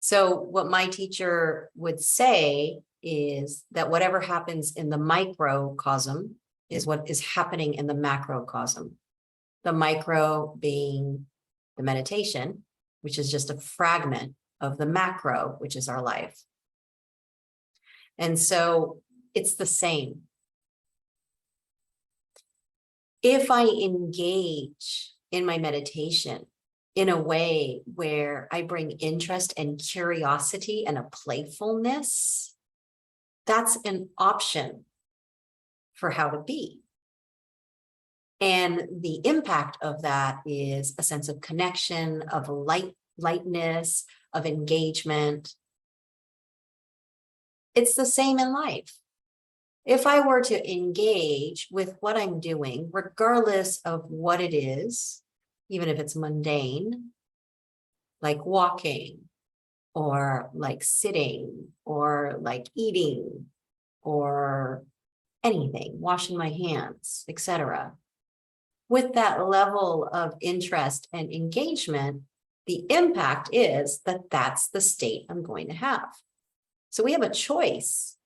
So what my teacher would say is that whatever happens in the microcosm is what is happening in the macrocosm. The micro being the meditation, which is just a fragment of the macro, which is our life. And so it's the same. If I engage in my meditation in a way where I bring interest and curiosity and a playfulness, that's an option for how to be. And the impact of that is a sense of connection, of lightness, of engagement. It's the same in life. If I were to engage with what I'm doing, regardless of what it is, even if it's mundane, like walking, or like sitting, or like eating, or anything, washing my hands, etc. With that level of interest and engagement, the impact is that that's the state I'm going to have. So we have a choice.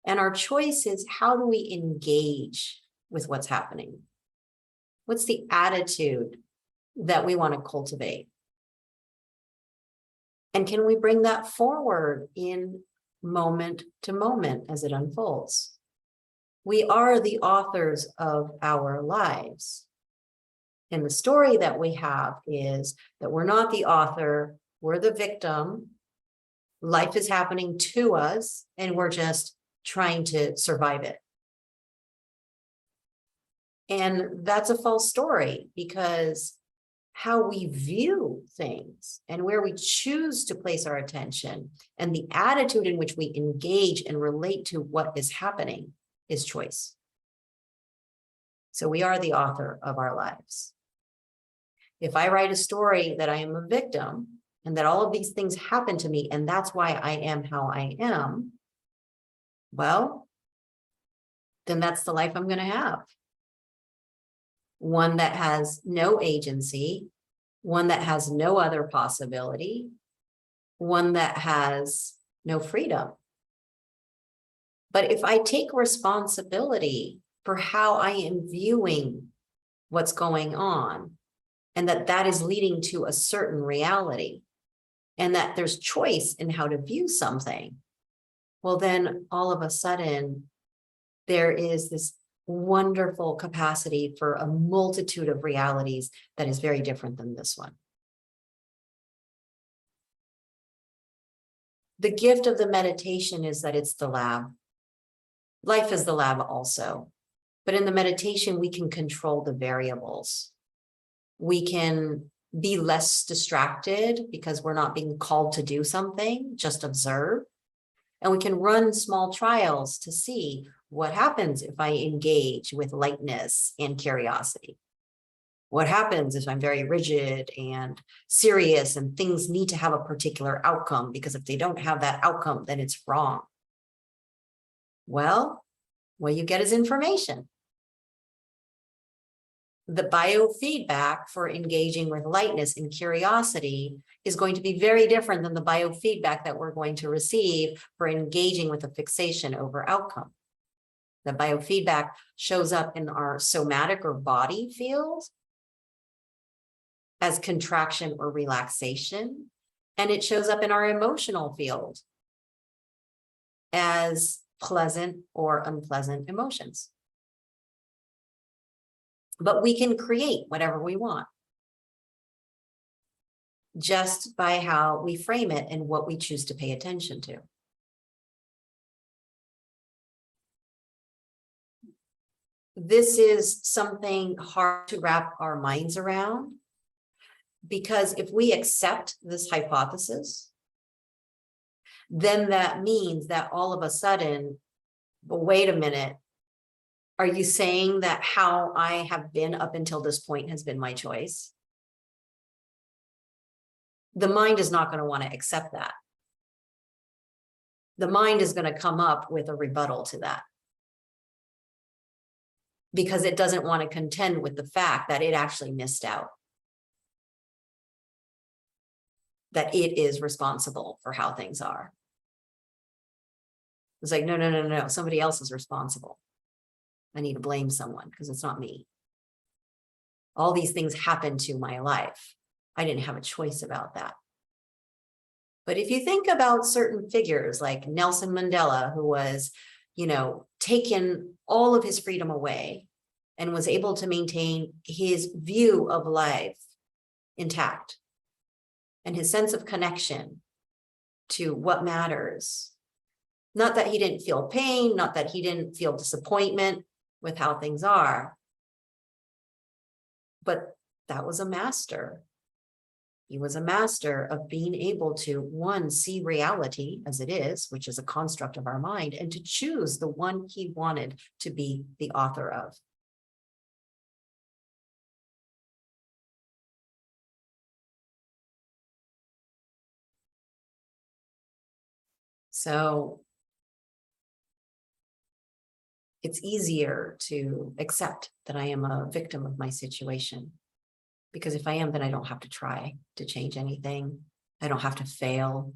And our choice is, how do we engage with what's happening? What's the attitude that we want to cultivate? And can we bring that forward in moment to moment as it unfolds? We are the authors of our lives. And the story that we have is that we're not the author, we're the victim. Life is happening to us, and we're just trying to survive it. And that's a false story, because how we view things and where we choose to place our attention and the attitude in which we engage and relate to what is happening is choice. So we are the author of our lives. If I write a story that I am a victim and that all of these things happen to me and that's why I am how I am, well, then that's the life I'm going to have. One that has no agency, one that has no other possibility, one that has no freedom. But if I take responsibility for how I am viewing what's going on, and that is leading to a certain reality, and that there's choice in how to view something, well, then all of a sudden, there is this wonderful capacity for a multitude of realities that is very different than this one. The gift of the meditation is that it's the lab. Life is the lab also. But in the meditation, we can control the variables. We can be less distracted because we're not being called to do something, just observe. And we can run small trials to see what happens if I engage with lightness and curiosity. What happens if I'm very rigid and serious and things need to have a particular outcome, because if they don't have that outcome, then it's wrong. Well, what you get is information. The biofeedback for engaging with lightness and curiosity is going to be very different than the biofeedback that we're going to receive for engaging with a fixation over outcome. The biofeedback shows up in our somatic or body field as contraction or relaxation, and it shows up in our emotional field as pleasant or unpleasant emotions. But we can create whatever we want just by how we frame it and what we choose to pay attention to. This is something hard to wrap our minds around, because if we accept this hypothesis, then that means that all of a sudden, but wait a minute, are you saying that how I have been up until this point has been my choice? The mind is not going to want to accept that. The mind is going to come up with a rebuttal to that, because it doesn't want to contend with the fact that it actually missed out. that it is responsible for how things are. It's like, no, somebody else is responsible. I need to blame someone because it's not me. All these things happened to my life. I didn't have a choice about that. But if you think about certain figures like Nelson Mandela, who was, taken all of his freedom away and was able to maintain his view of life intact and his sense of connection to what matters. Not that he didn't feel pain, not that he didn't feel disappointment with how things are, but that was a master. He was a master of being able to, one, see reality as it is, which is a construct of our mind, and to choose the one he wanted to be the author of. So it's easier to accept that I am a victim of my situation. Because if I am, then I don't have to try to change anything. I don't have to fail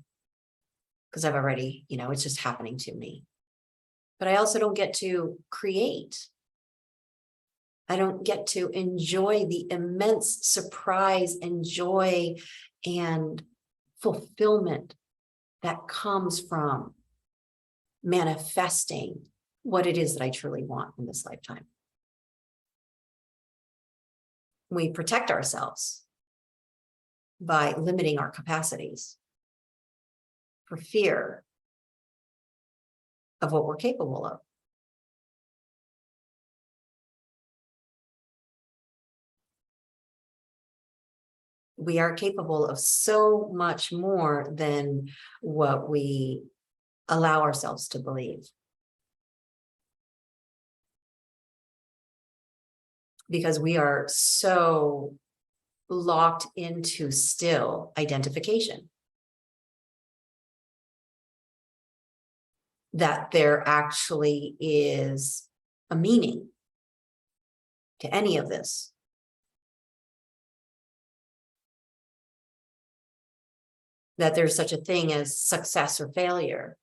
because I've already, it's just happening to me. But I also don't get to create. I don't get to enjoy the immense surprise and joy and fulfillment that comes from manifesting what it is that I truly want in this lifetime. We protect ourselves by limiting our capacities for fear of what we're capable of. We are capable of so much more than what we allow ourselves to believe. Because we are so locked into still identification that there actually is a meaning to any of this. That there's such a thing as success or failure.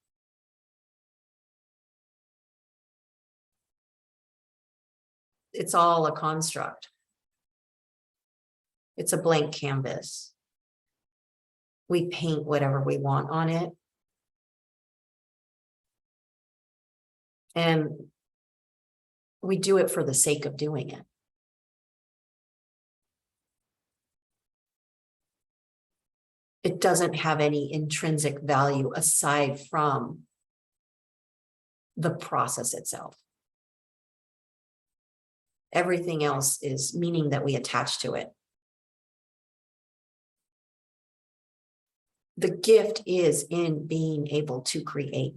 It's all a construct. It's a blank canvas. We paint whatever we want on it. And we do it for the sake of doing it. It doesn't have any intrinsic value aside from the process itself. Everything else is meaning that we attach to it. The gift is in being able to create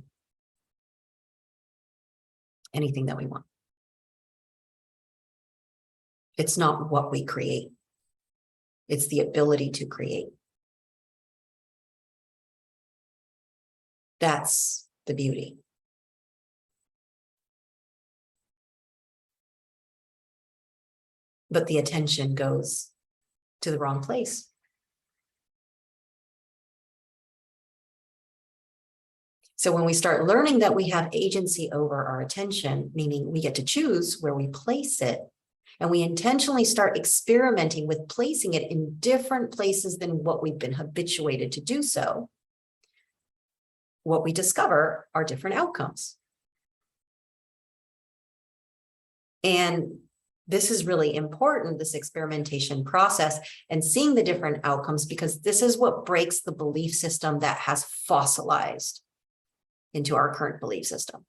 anything that we want. It's not what we create. It's the ability to create. That's the beauty. But the attention goes to the wrong place. So when we start learning that we have agency over our attention, meaning we get to choose where we place it, and we intentionally start experimenting with placing it in different places than what we've been habituated to do so, what we discover are different outcomes. And this is really important, this experimentation process and seeing the different outcomes, because this is what breaks the belief system that has fossilized into our current belief system.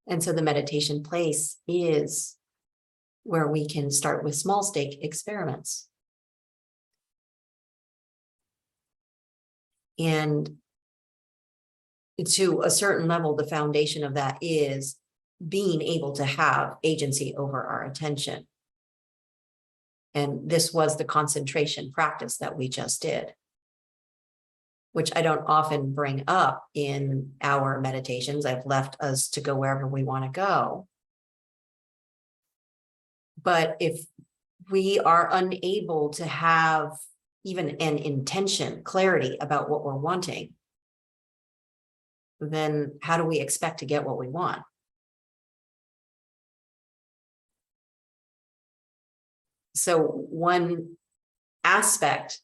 And so the meditation place is where we can start with small stake experiments. And to a certain level, the foundation of that is being able to have agency over our attention. And this was the concentration practice that we just did, which I don't often bring up in our meditations. I've left us to go wherever we want to go. But if we are unable to have even an intention, clarity about what we're wanting, then how do we expect to get what we want? So one aspect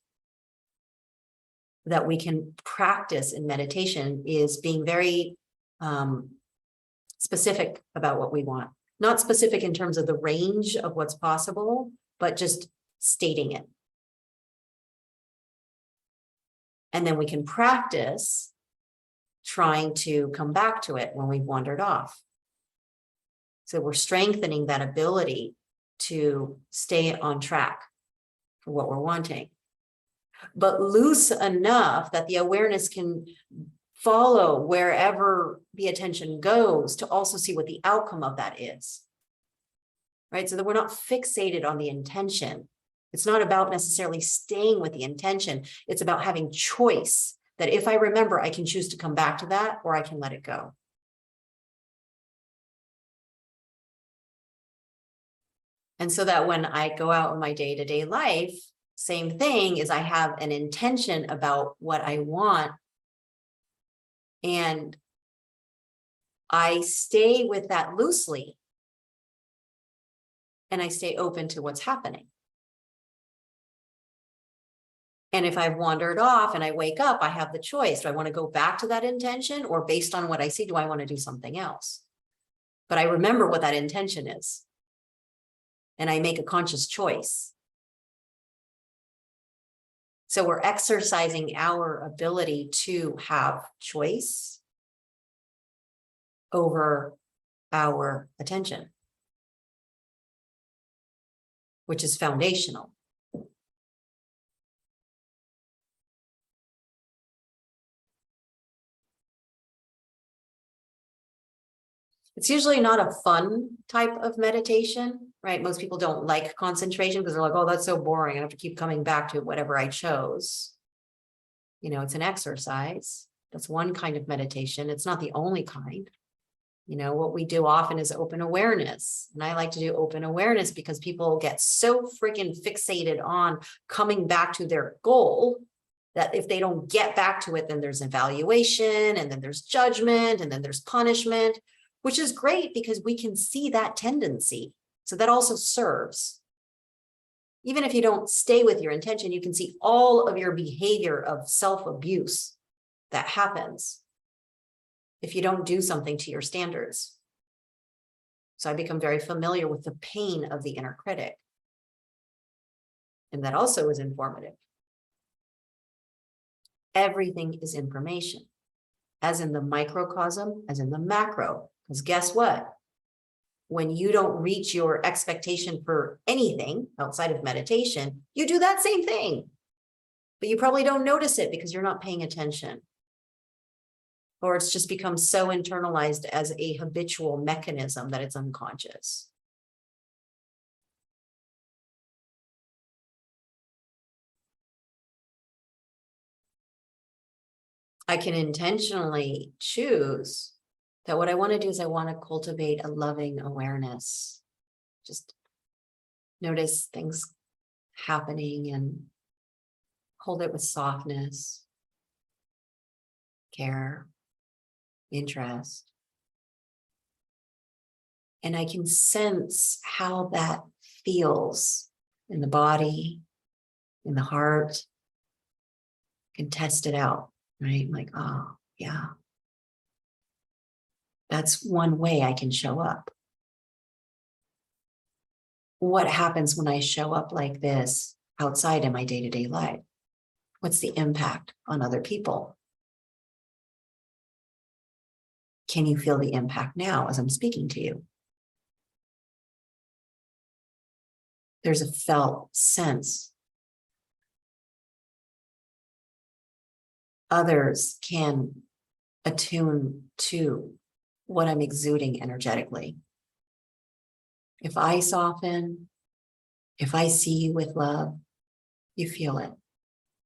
that we can practice in meditation is being very specific about what we want. Not specific in terms of the range of what's possible, but just stating it. And then we can practice trying to come back to it when we've wandered off. So we're strengthening that ability to stay on track for what we're wanting, but loose enough that the awareness can follow wherever the attention goes to also see what the outcome of that is, right? So that we're not fixated on the intention. It's not about necessarily staying with the intention. It's about having choice, that if I remember, I can choose to come back to that or I can let it go. And so that when I go out in my day-to-day life, same thing is I have an intention about what I want, and I stay with that loosely, and I stay open to what's happening. And if I've wandered off and I wake up, I have the choice. Do I want to go back to that intention, or based on what I see, do I want to do something else? But I remember what that intention is, and I make a conscious choice. So we're exercising our ability to have choice over our attention, which is foundational. It's usually not a fun type of meditation, right? Most people don't like concentration because they're like, oh, that's so boring. I have to keep coming back to whatever I chose. You know, it's an exercise. That's one kind of meditation. It's not the only kind. You know, what we do often is open awareness. And I like to do open awareness because people get so freaking fixated on coming back to their goal that if they don't get back to it, then there's evaluation, and then there's judgment, and then there's punishment, which is great because we can see that tendency. So that also serves. Even if you don't stay with your intention, you can see all of your behavior of self-abuse that happens if you don't do something to your standards. So I become very familiar with the pain of the inner critic. And that also is informative. Everything is information, as in the microcosm, as in the macro. Because guess what? When you don't reach your expectation for anything outside of meditation, you do that same thing. But you probably don't notice it because you're not paying attention. Or it's just become so internalized as a habitual mechanism that it's unconscious. I can intentionally choose that what I want to do is I want to cultivate a loving awareness. Just notice things happening and hold it with softness, care, interest. And I can sense how that feels in the body, in the heart. I can test it out, right? Like, oh, yeah. That's one way I can show up. What happens when I show up like this outside in my day-to-day life? What's the impact on other people? Can you feel the impact now as I'm speaking to you? There's a felt sense. Others can attune to what I'm exuding energetically. If I soften, if I see you with love, you feel it.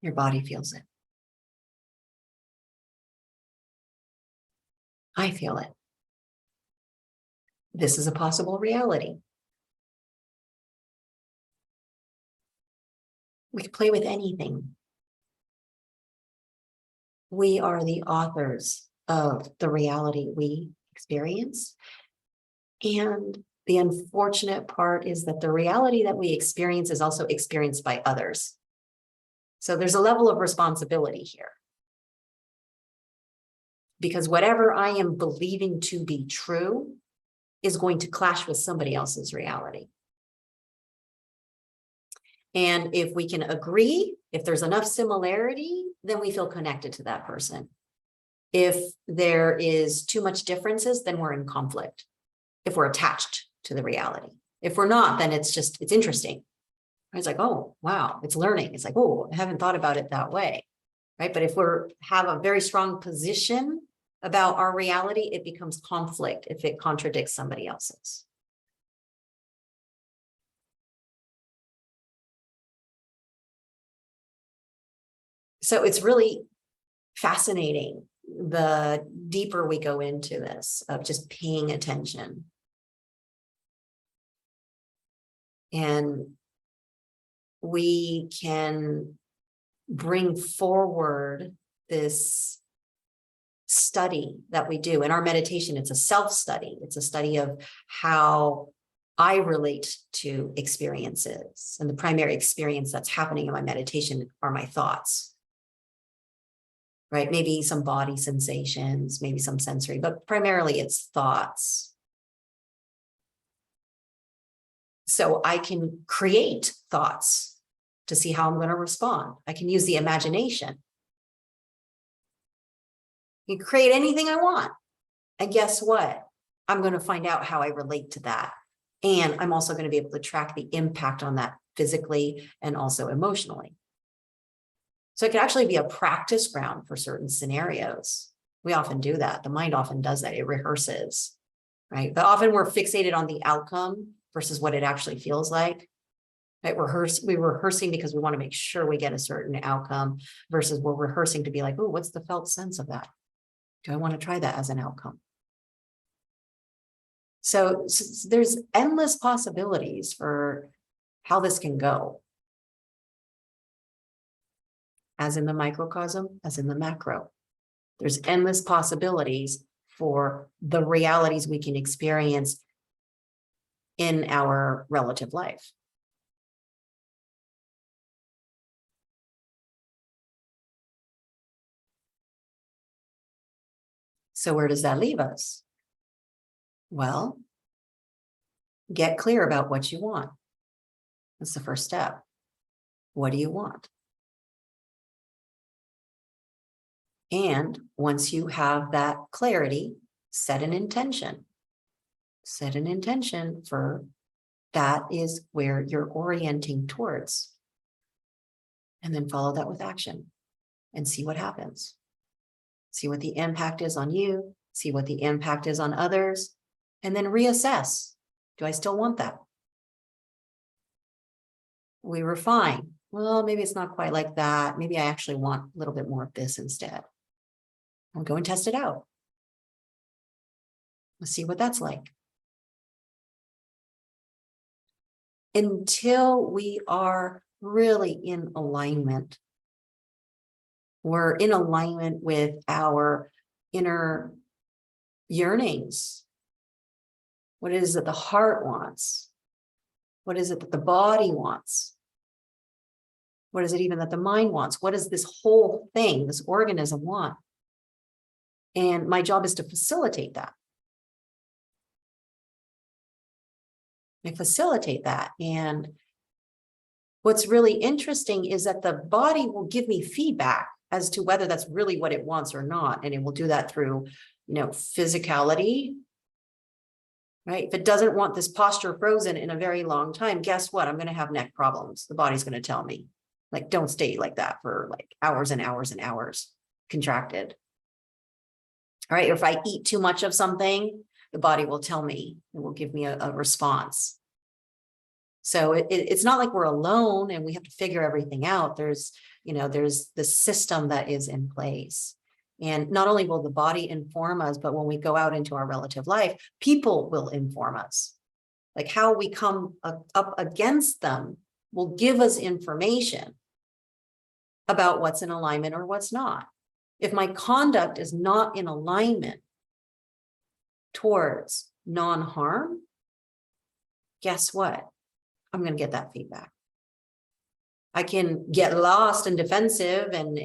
Your body feels it. I feel it. This is a possible reality. We can play with anything. We are the authors of the reality we experience. And the unfortunate part is that the reality that we experience is also experienced by others. So there's a level of responsibility here. Because whatever I am believing to be true is going to clash with somebody else's reality. And if we can agree, if there's enough similarity, then we feel connected to that person. If there is too much differences, then we're in conflict. If we're attached to the reality. If we're not, then it's interesting. It's like, oh, wow, it's learning. It's like, oh, I haven't thought about it that way. Right. But if have a very strong position about our reality, it becomes conflict if it contradicts somebody else's. So it's really fascinating the deeper we go into this of just paying attention. And we can bring forward this study that we do in our meditation. It's a self-study. It's a study of how I relate to experiences. And the primary experience that's happening in my meditation are my thoughts. Right? Maybe some body sensations, maybe some sensory, but primarily it's thoughts. So I can create thoughts to see how I'm going to respond. I can use the imagination. You create anything I want. And guess what? I'm going to find out how I relate to that. And I'm also going to be able to track the impact on that physically and also emotionally. So it can actually be a practice ground for certain scenarios. We often do that. The mind often does that. It rehearses, right? But often we're fixated on the outcome versus what it actually feels like. Right? We're rehearsing because we want to make sure we get a certain outcome versus we're rehearsing to be like, oh, what's the felt sense of that? Do I want to try that as an outcome? So there's endless possibilities for how this can go. As in the microcosm, as in the macro. There's endless possibilities for the realities we can experience in our relative life. So where does that leave us? Well, get clear about what you want. That's the first step. What do you want? And once you have that clarity, set an intention. Set an intention for that is where you're orienting towards. And then follow that with action and see what happens. See what the impact is on you, see what the impact is on others, and then reassess. Do I still want that? We refine. Well, maybe it's not quite like that. Maybe I actually want a little bit more of this instead. I'll go and test it out. Let's see what that's like. Until we are really in alignment, we're in alignment with our inner yearnings. What is it that the heart wants? What is it that the body wants? What is it even that the mind wants? What does this whole thing, this organism want? And my job is to facilitate that. I facilitate that. And what's really interesting is that the body will give me feedback as to whether that's really what it wants or not. And it will do that through, physicality, right? If it doesn't want this posture frozen in a very long time, guess what? I'm going to have neck problems. The body's going to tell me, like, don't stay like that for like hours and hours and hours, contracted. All right. Or if I eat too much of something, the body will tell me, it will give me a response. So it's not like we're alone and we have to figure everything out. There's the system that is in place. And not only will the body inform us, but when we go out into our relative life, people will inform us. Like how we come up against them will give us information about what's in alignment or what's not. If my conduct is not in alignment towards non-harm, guess what? I'm going to get that feedback. I can get lost and defensive and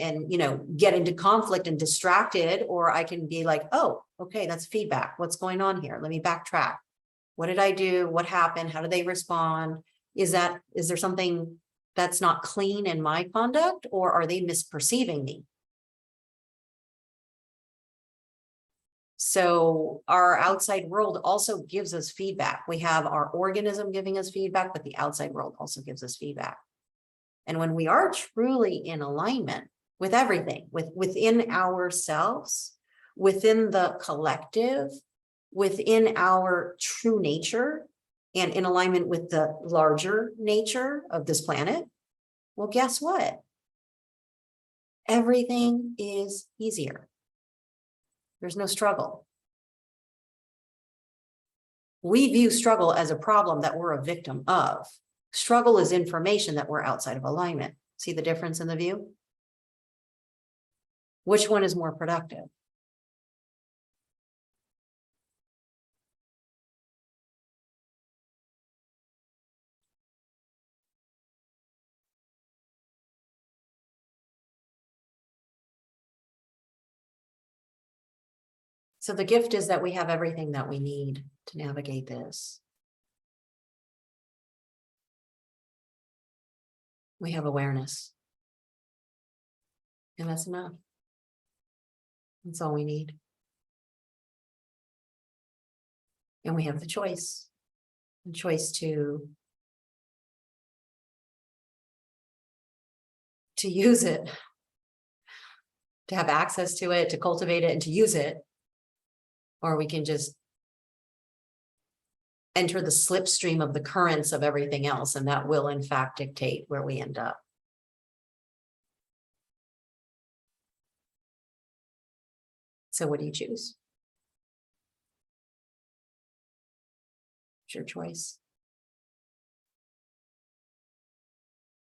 get into conflict and distracted, or I can be like, oh, okay, that's feedback. What's going on here? Let me backtrack. What did I do? What happened? How did they respond? Is there something that's not clean in my conduct, or are they misperceiving me? So our outside world also gives us feedback. We have our organism giving us feedback, but the outside world also gives us feedback. And when we are truly in alignment with everything, within ourselves, within the collective, within our true nature, and in alignment with the larger nature of this planet, well, guess what? Everything is easier. There's no struggle. We view struggle as a problem that we're a victim of. Struggle is information that we're outside of alignment. See the difference in the view? Which one is more productive? So the gift is that we have everything that we need to navigate this. We have awareness. And that's enough. That's all we need. And we have the choice to use it, to have access to it, to cultivate it, and to use it. Or we can just enter the slipstream of the currents of everything else, and that will in fact dictate where we end up. So what do you choose? It's your choice.